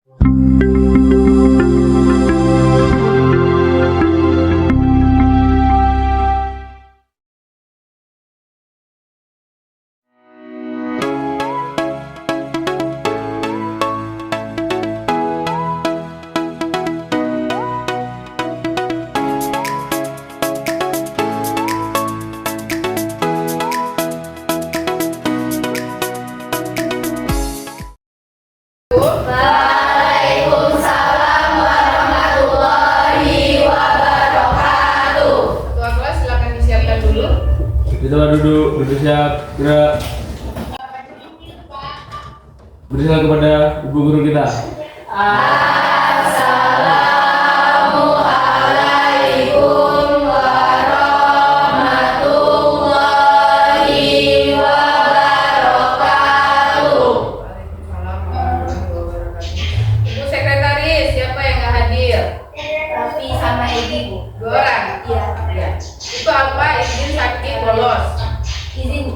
Waalaikumsalam warahmatullahi wabarakatuh. Ketua kelas silakan disiapkan dulu. Kita duduk siap, gerak. Beri salam kepada ibu guru kita. Assalamualaikum warahmatullahi wabarakatuh. Waalaikumsalam warahmatullahi wabarakatuh. Ibu sekretaris, siapa yang nggak hadir? Raffi sama Edi, Bu. 2 orang? Iya. Iya. Itu apa? Izin sakit bolos. Izin.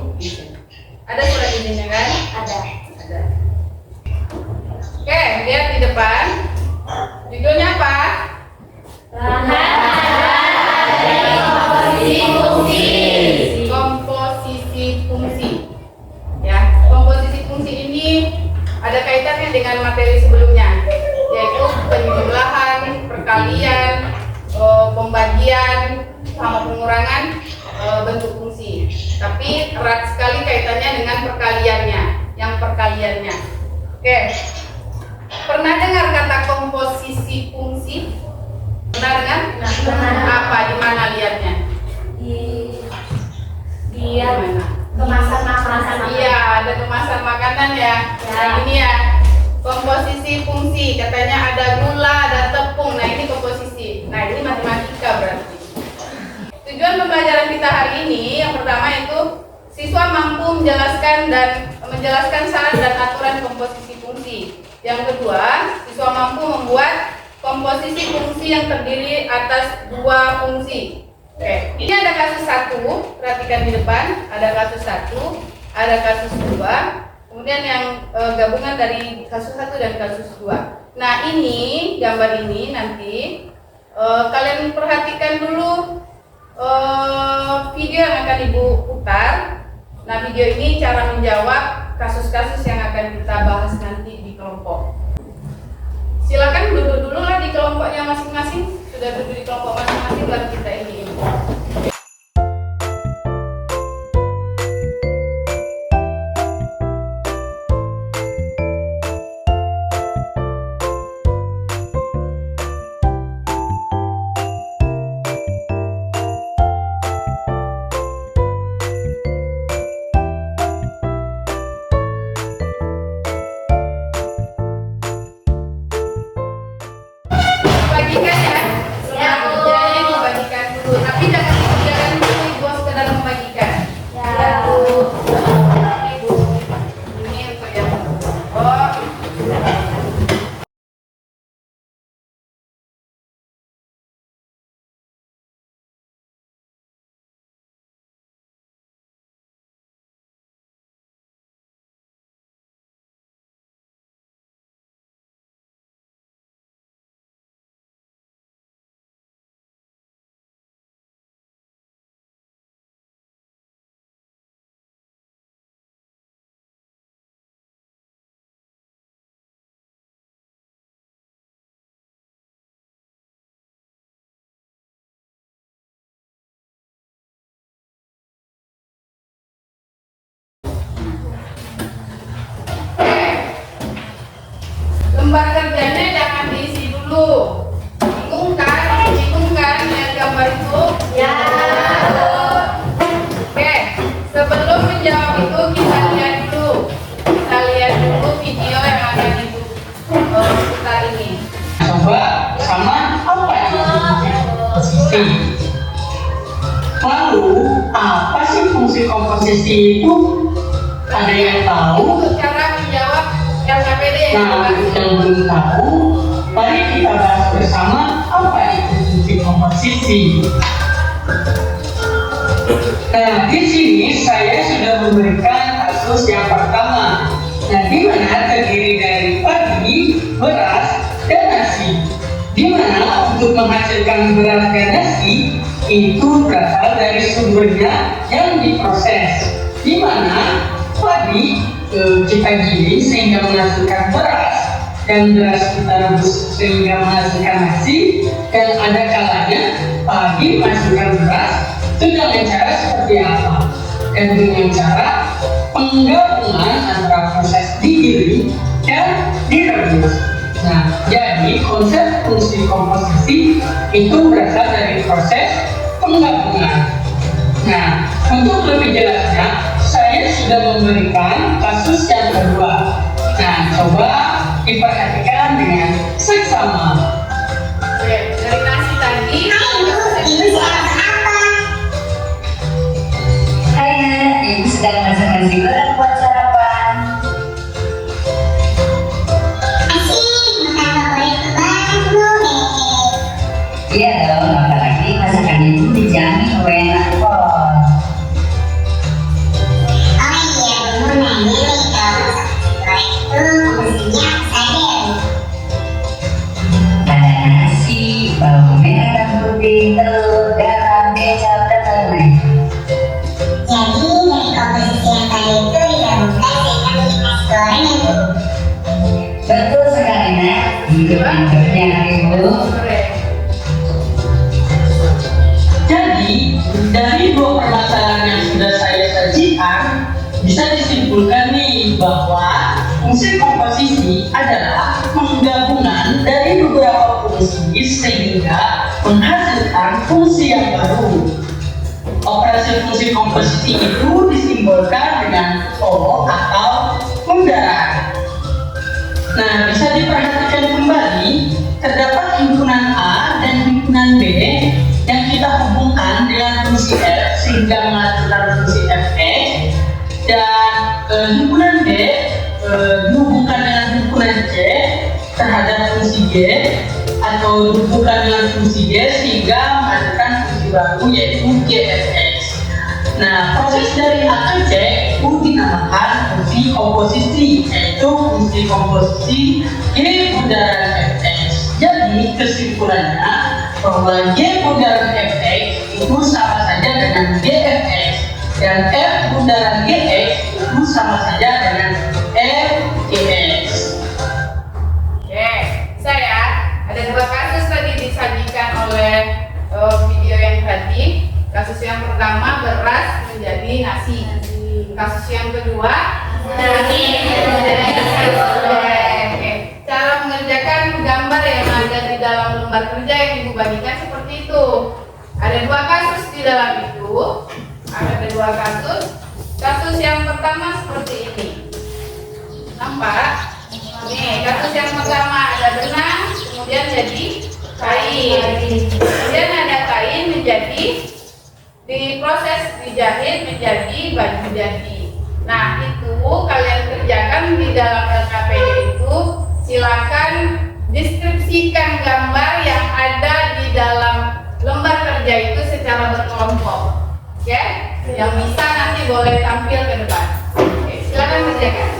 Ada surat izinnya kan? Ada. Ada. Oke, lihat di depan. Judulnya apa? Komposisi fungsi. Ya, komposisi fungsi ini ada kaitannya dengan materi sebelumnya, yaitu penjumlahan, perkalian, pembagian, sama pengurangan bentuk fungsi. Tapi erat sekali kaitannya dengan perkaliannya. Oke. Pernah dengar kata komposisi fungsi? Pernah dengar? Pernah. Apa? Di mana lihatnya? Dia Mana? kemasan makanan. Iya, ada kemasan makanan ya. Nah, ini ya. Komposisi fungsi, katanya ada gula, ada tepung. Nah, ini komposisi. Nah, ini matematika berarti. Tujuan pembelajaran kita hari ini yang pertama itu siswa mampu menjelaskan syarat dan aturan komposisi fungsi. Yang kedua, siswa mampu membuat komposisi fungsi yang terdiri atas 2 fungsi. Oke, ini ada kasus 1, perhatikan di depan, ada kasus 1, ada kasus 2, kemudian yang gabungan dari kasus 1 dan kasus 2. Nah, ini gambar ini nanti kalian perhatikan dulu video yang akan Ibu putar. Nah, video ini cara menjawab kasus-kasus yang akan kita bahas nanti di kelompok. Silakan duduk dulu lah di kelompoknya masing-masing. Sudah duduk di kelompok masing-masing, baru kita ini. Bagikan ya. Ya, Bu. Kerjanya dibagikan dulu, tapi jangan dikerjakan dulu, Ibu sekedar membagikan. Ya, Bu. Ini untuk yang oh. Lembar kerjanya jangan diisi dulu. Bingung kan lihat gambar itu? Ya. Oke, sebelum menjawab itu kita lihat dulu video yang akan Ibu putar ini. Coba sama apa itu komposisi? Lalu apa sih fungsi komposisi itu? Ada yang tahu? Untuk cara menjawab LKPD Nah, yang belum tahu, mari kita bahas bersama apa itu fungsi komposisi. Nah, di sini saya sudah memberikan kasus yang pertama. Nah, di mana terdiri dari padi, beras, di mana untuk menghasilkan beras gradasi itu berasal dari sumbernya yang diproses, di mana padi kita giling sehingga menghasilkan beras, dan beras kita rebus sehingga menghasilkan nasi, dan ada kalanya padi menghasilkan beras itu dengan cara seperti apa? Dan dengan cara penggabungan antara proses digiling dan direbus. Nah, jadi konsep fungsi komposisi itu berasal dari proses penggabungan. Nah, untuk lebih jelasnya, saya sudah memberikan kasus yang kedua. Nah, coba diperhatikan dengan seksama. Oke, dari nasi tadi. Saya ibu sedang masak nasi goreng buat sarapan. Iya dong, apalagi masakan ibu dijamin enak kok. Ada nasi, bawang merah, putih, telur, garam, kecap, dan lain-lain. Betul sekali nak, hidup-hidupnya ibu. Jadi, dari dua permasalahan yang sudah saya sajikan, bisa disimpulkan nih bahwa fungsi komposisi adalah penggabungan dari beberapa fungsi sehingga menghasilkan fungsi yang baru. Operasi fungsi komposisi itu disimbolkan dengan O atau bundaran. Nah, bisa diperhatikan kembali, terdapat himpunan A dan himpunan B yang kita hubungkan dengan fungsi F sehingga menghasilkan fungsi Fx, dan himpunan B dihubungkan dengan himpunan C terhadap fungsi G, atau dihubungkan dengan fungsi G sehingga menghasilkan fungsi baru yaitu Gfx. Nah, proses dari A ke C itu dinamakan fungsi komposisi, yaitu fungsi komposisi G bundaran Fx. Jadi kesimpulannya bahwa G bundaran Fx itu sama saja dengan Gfx, dan F bundaran Gx itu sama saja dengan Fgx. Oke, saya ada dua kasus tadi disajikan oleh video yang tadi. Kasus yang pertama beras menjadi nasi. Kasus yang kedua nasi menjadi nasi. Oke. Cara mengerjakan gambar yang ada di dalam lembar kerja yang ibu bagikan seperti itu. Ada dua kasus di dalam itu. Ada dua kasus. Kasus yang pertama seperti ini. Nampak? Nih, kasus yang pertama ada benang, kemudian jadi kain. Kemudian ada kain menjadi diproses, dijahit menjadi baju jadi. Nah, itu kalian kerjakan di dalam LKPD itu. Silakan deskripsikan gambar yang ada di dalam lembar kerja itu secara berkelompok. Oke? Yang bisa nanti boleh tampil ke depan. Oke, silakan kerjakan.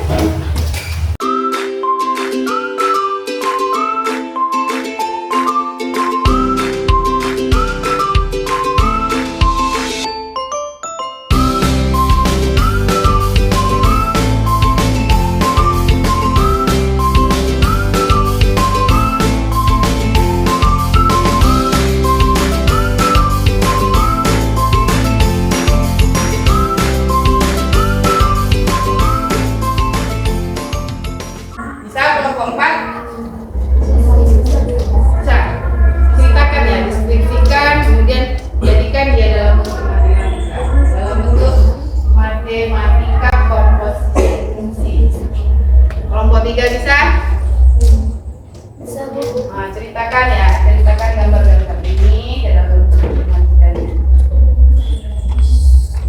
Ceritakan gambar-gambar ini dalam bentuk matematikanya.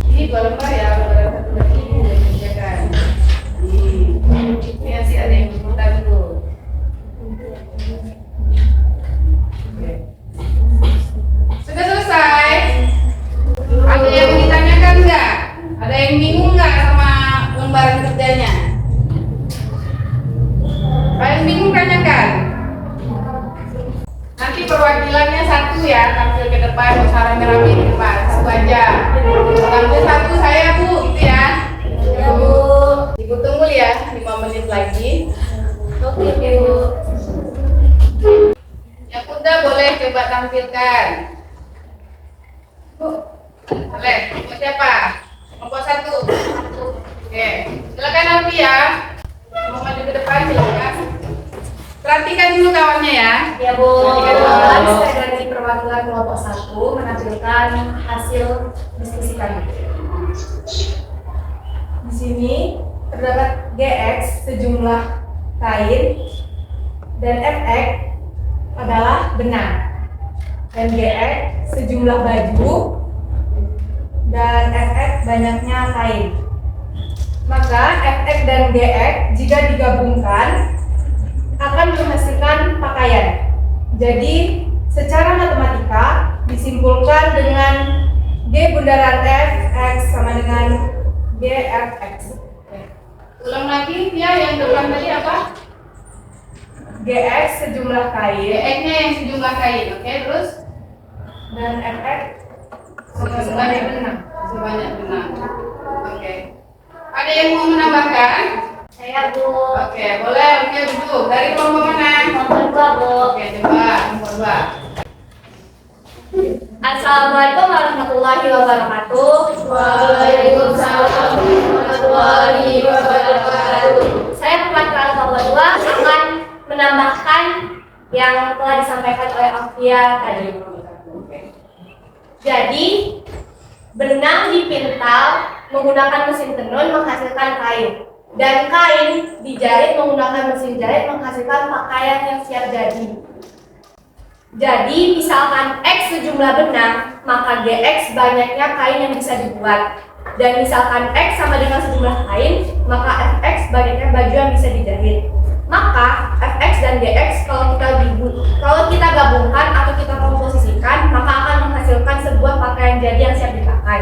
Ini 2 lembar ya, lembar 1 lagi ini udah dikerjakan. Ini masih ada yang berputar dulu. Sudah selesai? Ada yang ditanyakan nggak? Ada yang bingung nggak sama lembaran kerjanya? Paling bingung tanyakan. perwakilannya satu ya, tampil ke depan, gak usah rame-rame di depan, satu aja. Tampil satu saya Bu, gitu ya. Ya Bu. Ibu tunggu ya, 5 menit lagi. Oke Bu. Yang udah boleh coba tampilkan. Bu, boleh. Mau siapa? Kelompok 1. Oke, silakan Alfi ya. Mau maju ke depan silakan. Perhatikan dulu kawannya ya. Ya Bu. Perhatikan dulu. Saya dari perwakilan kelompok 1 menampilkan hasil diskusi kami. Di sini terdapat GX sejumlah kain dan FX adalah benang, dan GX sejumlah baju dan FX banyaknya kain. Maka FX dan GX jika digabungkan akan menghasilkan pakaian. Jadi secara matematika disimpulkan dengan G bundaran F X sama dengan GFX. Ulang lagi ya, yang depan tadi apa? GX sejumlah kain GX-nya yang sejumlah kain, oke, terus? dan FX Sebanyak benang. Sebanyak benang. Oke. Ada yang mau menambahkan? Saya Bu. Oke, boleh. Oke, duduk. Dari kelompok mana? Kelompok 2 Bu. Oke, coba kelompok 2. Assalamualaikum warahmatullahi wabarakatuh. Waalaikumsalam warahmatullahi wabarakatuh. Saya perwakilan kelompok 2 akan menambahkan yang telah disampaikan oleh Alfia tadi. Jadi benang dipintal menggunakan mesin tenun menghasilkan kain, dan kain dijahit menggunakan mesin jahit menghasilkan pakaian yang siap jadi. Jadi misalkan X sejumlah benang, maka GX banyaknya kain yang bisa dibuat. Dan misalkan X sama dengan sejumlah kain, maka FX banyaknya baju yang bisa dijahit. Maka FX dan GX kalau kita gabungkan atau kita komposisikan, maka akan menghasilkan sebuah pakaian jadi yang siap dipakai.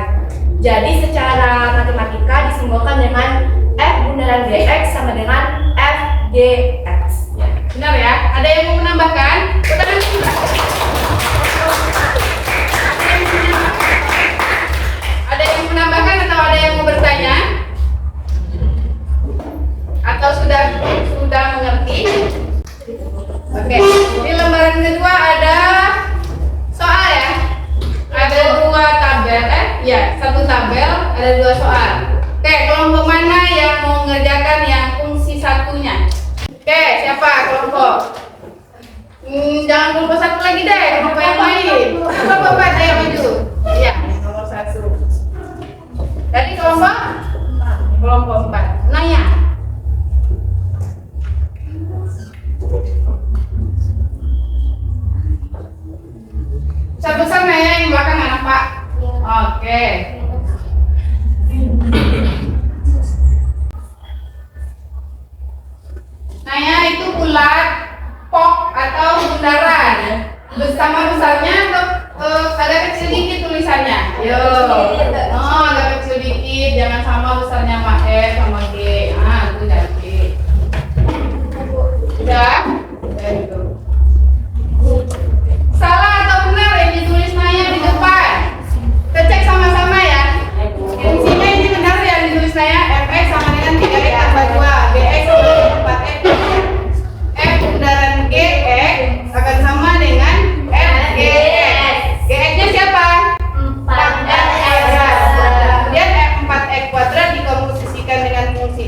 Jadi secara matematika disimbolkan dengan F bundaran GX sama dengan FGX. Ya, benar ya? Ada yang mau menambahkan? Tangan dulu. Ada yang mau menambahkan atau ada yang mau bertanya? Atau sudah mengerti? Oke. Di lembaran kedua ada soal ya. Ada 2 tabel, satu tabel, ada 2 soal. Oke, kelompok mana yang mau mengerjakan yang fungsi satunya? Oke, siapa kelompok? Jangan kelompok 1 lagi deh, kelompok yang lain. Kelompok 4 ayo maju. Iya, nomor 1. Dari kelompok 4. Nanya. Besar-besar Naya, yang belakang anak Pak. Oke. Naya itu bulat, pok atau bundaran. Bersama besarnya atau agak kecil dikit tulisannya. Yo. Oh, agak kecil dikit, jangan sama besarnya sama F sama G. Itu jadi. Udah? Udah itu. Salah atau benar yang ditulis Naya di depan? Kita cek sama-sama ya. Di sini ini benar yang ditulis Naya, FX sama dengan 3X tambah 2, GX sama dengan 4X. F bundaran GX akan sama dengan FGX. GX-nya siapa? 4X kuadrat. Kemudian F4X kuadrat dikomposisikan dengan fungsi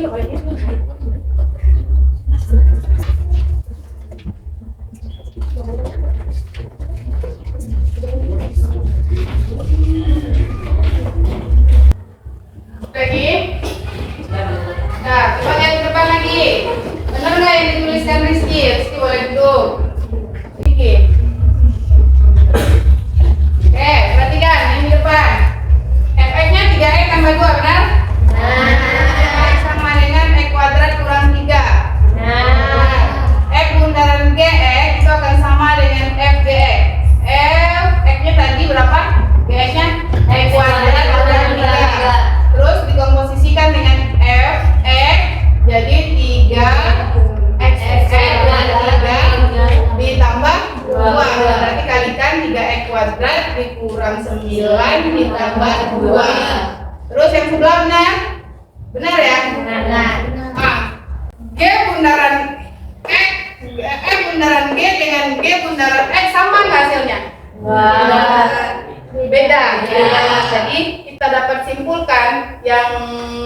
Lagi? Nah, coba lihat ke depan lagi. Benar nggak yang dituliskan Rizky? Rizky boleh duduk. Rizky. Perhatikan yang di depan. Fx-nya 3x tambah 2, benar? X sama dengan x kuadrat kurang 3. F bundaran Gx itu akan sama dengan f Gx. X-nya tadi berapa? Gx-nya x kuadrat kurang 3. Terus dikomposisikan dengan f x jadi 3 x ditambah 2. Berarti kalikan 3x kuadrat dikurang 9 ditambah 2. Terus yang sebelah benar? Benar ya? Benar. G bundaran X, F bundaran G dengan G bundaran X sama nggak hasilnya? Beda. Jadi kita dapat simpulkan yang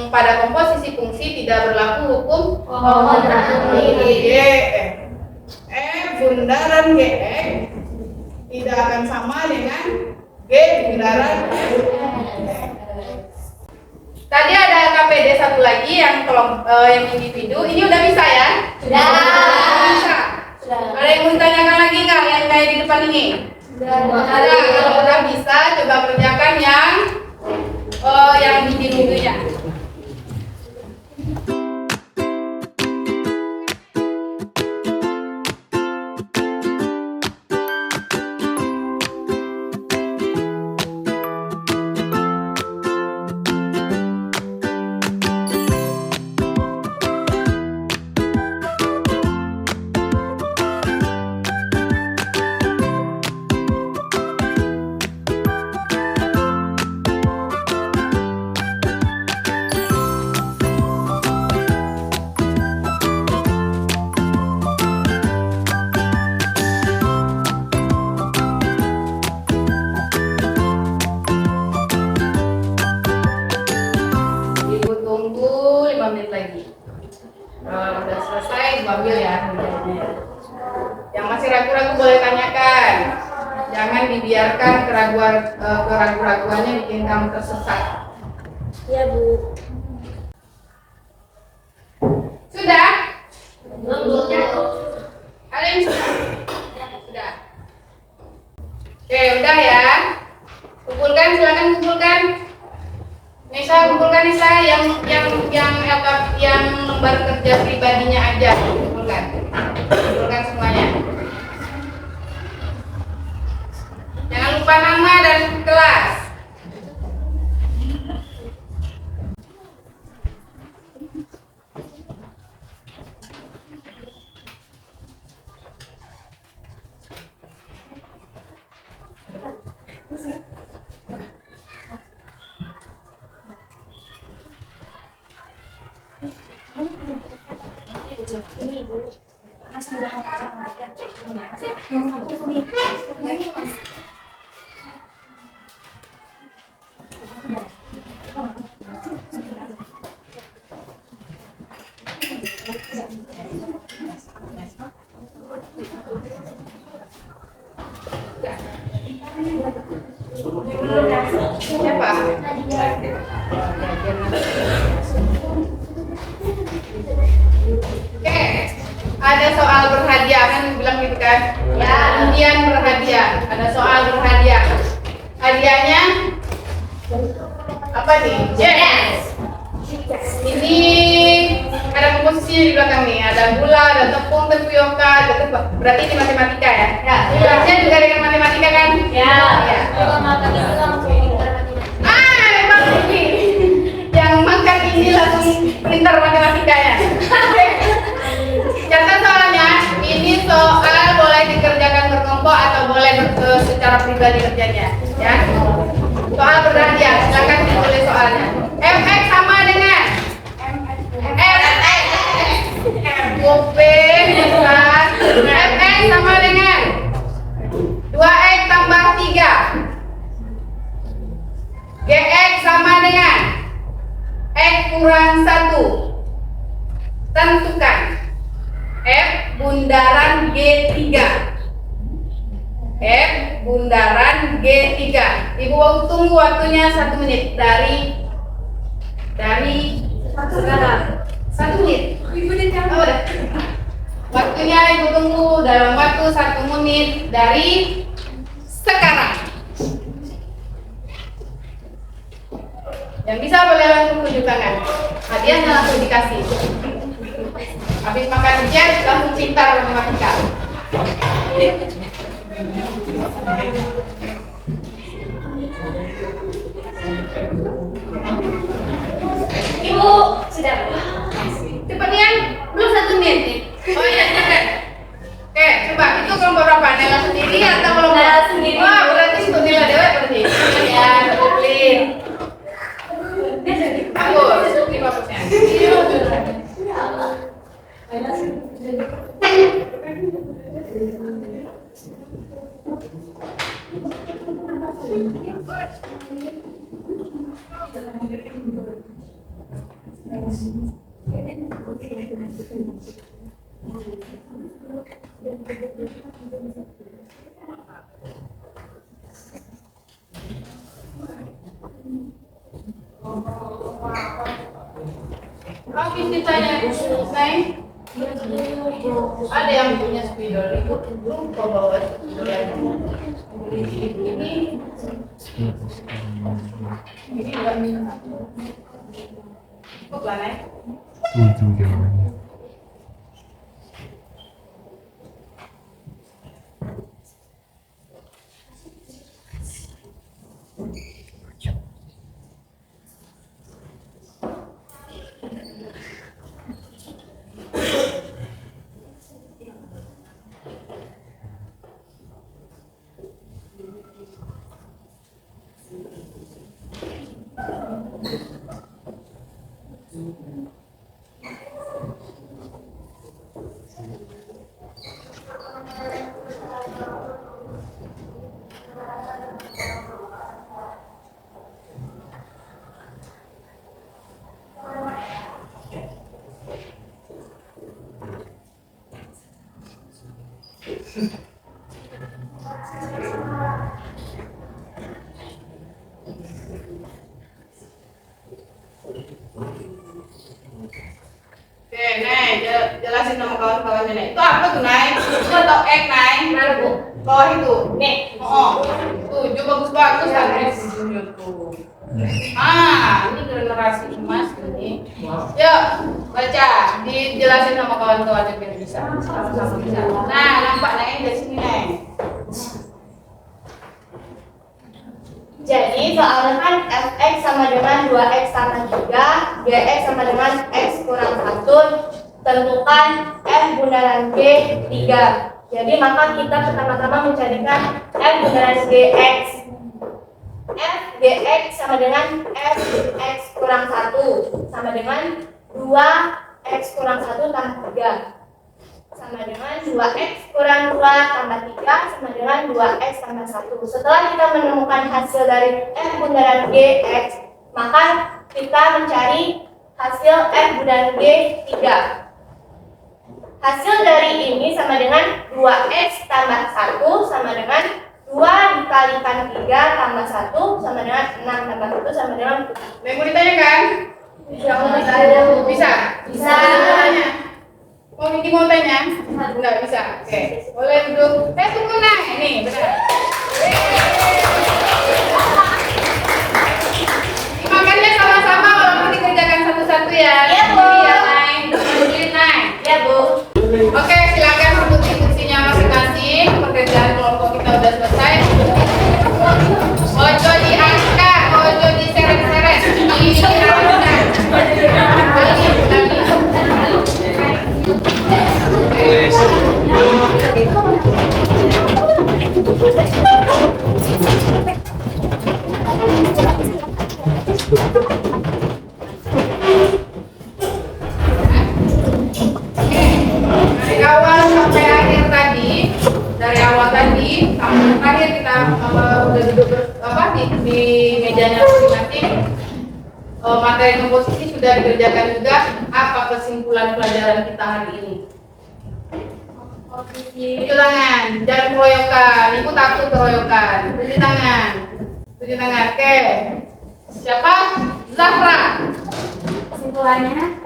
pada komposisi fungsi tidak berlaku hukum G. F bundaran Gx tidak akan sama dengan G bundaran X. Tadi ada KPD satu lagi yang yang individu. Ini udah bisa ya? Sudah. Bisa. Ada yang mau ditanyakan lagi nggak yang kayak di depan ini? Ada. Kalau udah bisa, coba kerjakan yang individunya. Udah selesai, ambil ya. Yang masih ragu-ragu boleh tanyakan. Jangan dibiarkan keraguan-keraguannya bikin kamu tersesat. Ya, Bu. Sudah? Ada yang sudah? Sudah. Oke, udah ya. Kumpulkan, silakan kumpulkan. Nisa, kumpulkan Nisa yang lembar kerja pribadinya aja. Kumpulkan semuanya. Jangan lupa nama dan kelas. Ini Bu, Mas udah Siapa? Oke, ada soal berhadiah kan bilang gitu kan? Ya, undian berhadiah. Ada soal berhadiah. Hadiahnya apa nih? Yes. Ini ada komposisinya di belakang nih. Ada gula, ada tepung, tapioka, ada tepung. Berarti ini matematika ya? Ya. Belajar juga dengan matematika kan? Ya. Ya. Emang ini yang makan ini langsung pintar matematikanya. Catat soalnya, ini soal boleh dikerjakan berkelompok atau boleh secara pribadi kerjanya, ya. Soal berhadiah, silakan ditulis soalnya. Fx sama dengan Fx sama dengan 2x tambah 3. Gx sama dengan x kurang 1. Tentukan F bundaran G3. F bundaran G3. Ibu tunggu waktunya 1 menit dari sekarang. 1 menit. Ibu oh, udah. Waktunya ibu tunggu dalam waktu 1 menit dari sekarang. Yang bisa boleh langsung tunjuk tangan. Hadiahnya langsung dikasih. Habis makan ujian langsung pintar matematika. Ibu sudah. Cepat Nian, belum 1 menit. Oh iya, oke. Oke, coba itu kelompok berapa? Nela sendiri atau kelompok? Nela sendiri. Wah, berarti untuk Nela Dewa berarti. Ya, disiplin. Bagus, 5%. Habis ditanya, Neng, ada yang punya spidol itu lupa bawa spidol ini enggak cukup lah, Neng. Oke, Nay, jelasin sama kawan-kawannya, Nay. Itu apa tuh, Nay? Itu atau X, Nay? Mana, Bu? Bawah itu. Nih. Oh, tuh, juga bagus-bagus kan, Nay. Ah, ini generasi emas ini. Yuk, baca. Dijelasin sama kawan-kawannya biar bisa. Sama-sama bisa. Nah, nampak, Nay, dari sini, Nay. Jadi soalnya kan fx sama dengan 2x tambah 3, gx sama dengan x kurang 1, tentukan f bundaran g 3. Jadi maka kita pertama-tama mencarikan f bundaran gx. F gx sama dengan f x kurang 1 sama dengan 2x kurang 1 tambah 3 sama dengan 2x kurang 2 tambah 3 sama dengan 2x tambah 1. Setelah kita menemukan hasil dari f bundaran gx, maka kita mencari hasil f bundaran g 3. Hasil dari ini sama dengan 2x tambah 1 sama dengan 2 dikalikan 3 tambah 1 sama dengan 6 tambah 1 sama dengan 7. Mau ditanyakan? Bisa? Bisa. Tanya. Mau Miki mau tanya? Enggak bisa. Oke, boleh duduk. Tunggu, Nay. Ini benar. Makannya sama-sama walaupun dikerjakan satu-satu ya. Iya, Bu. Iya, Nay. Sendiri, Nay. Ya, Bu. Oke, silakan untuk instruksinya masing-masing. Pekerjaan kelompok kita udah selesai. Ojo diangkat, ojo diseret-seret. Ini dirapikan. Dari awal tadi sampai terakhir kita udah duduk di mejanya masing-masing. Materi komposisi sudah dikerjakan juga. Apa kesimpulannya? kesimpulan pelajaran kita hari ini? Komposisi. Tujuh tangan, jangan keroyokan. Ibu takut keroyokan. Tujuh tangan. Tujuh tangan. Oke. Siapa? Zahra. Kesimpulannya,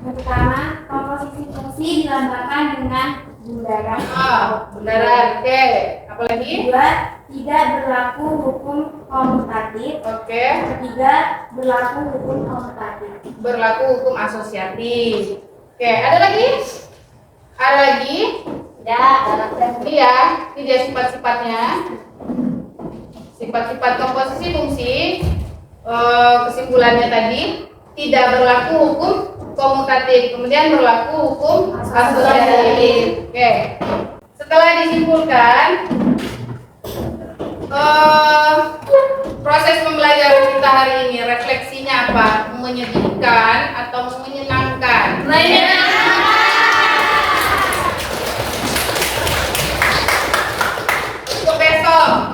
yang pertama, komposisi fungsi dilambangkan dengan bundaran. Bundaran. Oke. Apalagi? Kedua, tidak berlaku hukum komutatif. Oke. Ketiga, berlaku hukum komutatif. Berlaku hukum asosiatif. Oke. Ada lagi? Ada lagi? Ini ya. Ini dia sifat-sifatnya. Sifat-sifat komposisi fungsi. Kesimpulannya tadi tidak berlaku hukum komutatif, kemudian berlaku hukum asosiatif. Oke. Setelah disimpulkan, proses pembelajaran kita hari ini refleksinya apa? Menyedihkan atau menyenangkan?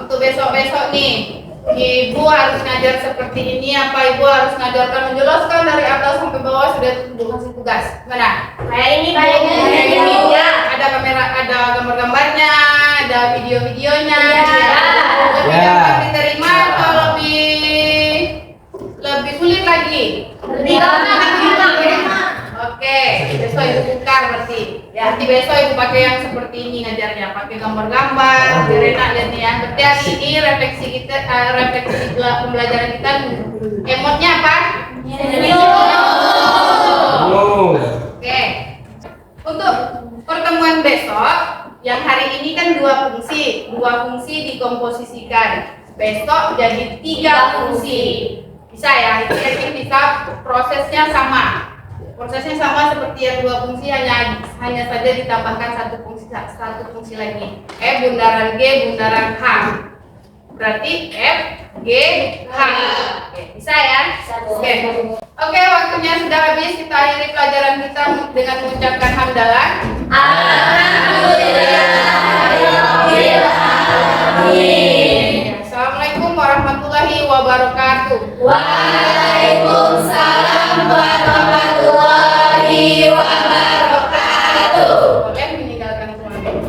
Untuk besok nih. Ibu harus ngajar seperti ini apa Ibu harus ngajarkan menjelaskan dari atas sampai bawah sudah kasih tugas. Mana? Kayak ini. Ya. Ada kamera, ada gambar-gambarnya, ada video-videonya. Ya. Lebih gampang diterima atau lebih sulit lagi? Lebih gampang. Oke, besok Ibu tukar berarti. Ya, nanti besok Ibu pakai yang seperti ini ngajarnya, pakai gambar-gambar, biar enak lihatnya ya. Berarti hari ini refleksi kita, refleksi pembelajaran kita, emotnya apa? Oke. Untuk pertemuan besok, yang hari ini kan dua fungsi dikomposisikan. Besok jadi 3 fungsi. Bisa ya, itu yakin bisa. Prosesnya sama seperti yang 2 fungsi, hanya saja ditambahkan satu fungsi lagi. Bundaran G, bundaran H. Berarti F, G, H. Oke, bisa ya? Oke, waktunya sudah habis. Kita akhiri pelajaran kita dengan mengucapkan hamdalah. Assalamualaikum warahmatullahi wabarakatuh. Waalaikumsalam warahmatullahi wabarakatuh. Boleh meninggalkan ruangan.